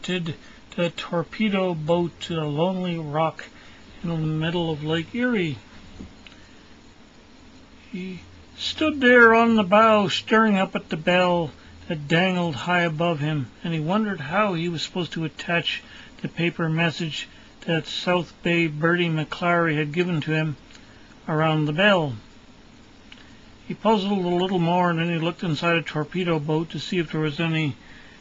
piloted the torpedo boat to the lonely rock in the middle of Lake Erie. He stood there on the bow, staring up at the bell that dangled high above him, and he wondered how he was supposed to attach the paper message that South Bay Bertie McClary had given to him around the bell. He puzzled a little more, and then he looked inside a torpedo boat to see if there was any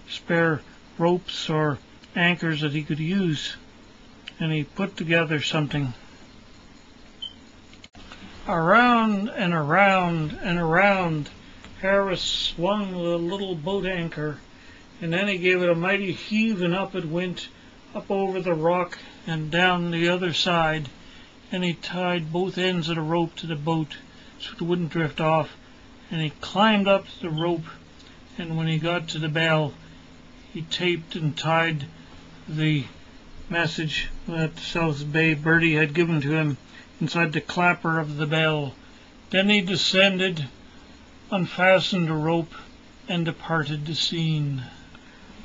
spare ropes or anchors that he could use, and he put together something. Around and around and around Harris swung the little boat anchor, and then he gave it a mighty heave, and up it went, up over the rock and down the other side, and he tied both ends of the rope to the boat so it wouldn't drift off, and he climbed up the rope, and when he got to the bell, he taped and tied the message that South Bay Bertie had given to him inside the clapper of the bell. Then he descended, unfastened the rope, and departed the scene.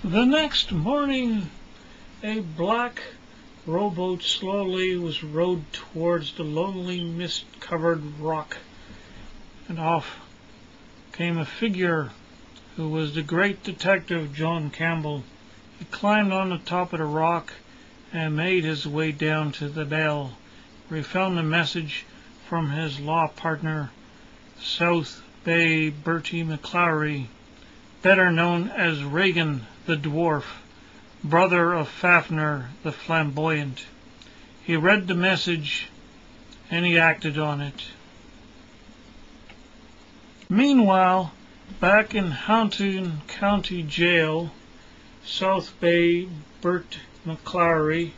The next morning, a black rowboat slowly was rowed towards the lonely mist-covered rock, and off came a figure who was the great detective John Campbell. He climbed on the top of the rock and made his way down to the bell, where he found a message from his law partner, South Bay Bertie McClary, better known as Regan the Dwarf, brother of Fafner the Flamboyant. He read the message, and he acted on it. Meanwhile, back in Houghton County Jail, South Bay Bert McClary,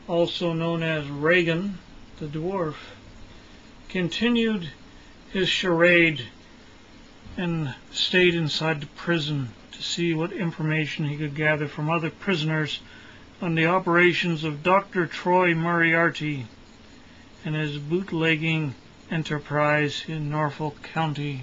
also known as Regan the Dwarf, continued his charade and stayed inside the prison to see what information he could gather from other prisoners on the operations of Dr. Troy Moriarty and his bootlegging enterprise in Norfolk County.